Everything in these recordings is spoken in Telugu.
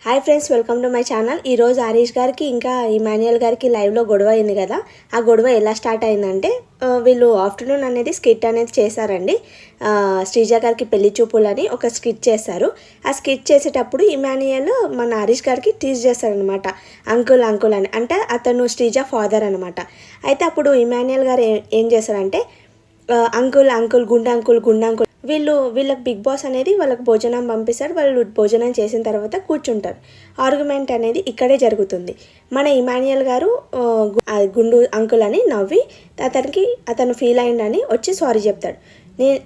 Hi friends, welcome to my channel. ఈరోజు హరీష్ గారికి ఇంకా ఇమాన్యుయల్ గారికి లైవ్లో గొడవ అయింది కదా. ఆ గొడవ ఎలా స్టార్ట్ అయిందంటే వీళ్ళు ఆఫ్టర్నూన్ అనేది స్కిట్ అనేది చేశారండి. శ్రీజ గారికి పెళ్లి చూపులని ఒక స్కిట్ చేశారు. ఆ స్కిట్ చేసేటప్పుడు ఇమాన్యుయల్ మన హరీష్ గారికి టీజ్ చేస్తారనమాట. అంకుల్ అంకుల్ అని, అంటే అతను శ్రీజ ఫాదర్ అనమాట. అయితే అప్పుడు ఇమాన్యుయల్ గారు ఏం చేశారంటే అంకుల్ అంకుల్ గుండంకుల్ వీళ్ళకి బిగ్ బాస్ అనేది వాళ్ళకి భోజనం పంపిస్తారు. వాళ్ళు భోజనం చేసిన తర్వాత కూర్చుంటారు. ఆర్గ్యుమెంట్ అనేది ఇక్కడే జరుగుతుంది. మన ఇమాన్యుయల్ గారు గుండు అంకుల్ అని నవ్వి అతను ఫీల్ అయిందని వచ్చి సారీ చెప్తాడు.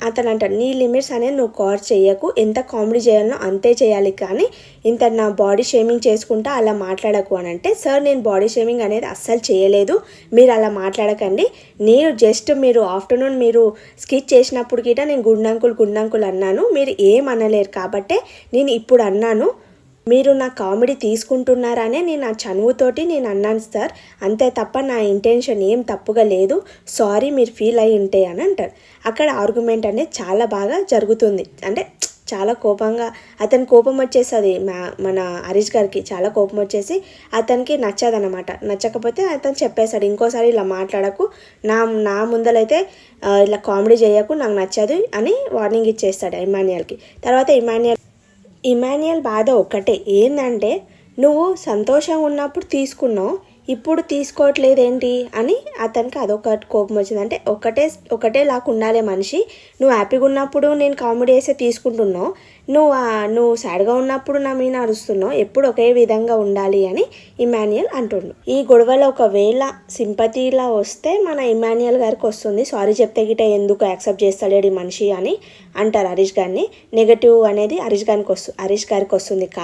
అతను అంటాడు, నీ లిమిట్స్ అనేది నువ్వు క్రాస్ చేయకు, ఎంత కామెడీ చేయాలనో అంతే చేయాలి, కానీ ఇంత నా బాడీ షేమింగ్ చేసుకుంటా అలా మాట్లాడకు అని అంటే, సార్ నేను బాడీ షేమింగ్ అనేది అస్సలు చేయలేదు, మీరు అలా మాట్లాడకండి. నేను జస్ట్ మీరు ఆఫ్టర్నూన్ మీరు స్కిట్ చేసినప్పుడు గిట నేను గుండంకుల్ అన్నాను, మీరు ఏం అనలేరు కాబట్టే నేను ఇప్పుడు అన్నాను. మీరు నా కామెడీ తీసుకుంటున్నారనే నేను ఆ చనువుతోటి నేను అన్నాను సార్, అంతే తప్ప నా ఇంటెన్షన్ ఏం తప్పుగా లేదు, సారీ మీరు ఫీల్ అయి ఉంటే అని అంటారు. అక్కడ ఆర్గ్యుమెంట్ అనేది చాలా బాగా జరుగుతుంది. అంటే చాలా కోపంగా అతని కోపం వచ్చేస్తుంది. మన హరీష్ గారికి చాలా కోపం వచ్చేసి అతనికి నచ్చదనమాట. నచ్చకపోతే అతను చెప్పేశాడు, ఇంకోసారి ఇలా మాట్లాడకు, నా ముందలైతే ఇలా కామెడీ చేయకు, నాకు నచ్చదు అని వార్నింగ్ ఇచ్చేస్తాడు ఇమాన్యుయల్కి. తర్వాత ఇమాన్యుయల్ బాధ ఒక్కటే, ఏంటంటే నువ్వు సంతోషంగా ఉన్నప్పుడు తీసుకున్నావు, ఇప్పుడు తీసుకోవట్లేదేంటి అని అతనికి అదొక కోపం వచ్చింది. అంటే ఒకటే లాగా ఉండాలి మనిషి. నువ్వు హ్యాపీగా ఉన్నప్పుడు నేను కామెడీ వేస్తే తీసుకుంటున్నావు, నువ్వు సాడ్గా ఉన్నప్పుడు నా మీద అరుస్తున్నావు, ఎప్పుడు ఒకే విధంగా ఉండాలి అని ఇమాన్యుయల్ అంటుండు. ఈ గొడవలో ఒకవేళ సింపతిలా వస్తే మన ఇమాన్యుయల్ గారికి వస్తుంది, సారీ చెప్తే గిట ఎందుకు యాక్సెప్ట్ చేస్తలేడు ఈ మనిషి అని అంటారు హరీష్ గారిని. నెగటివ్ అనేది హరీష్ గారికి వస్తుంది.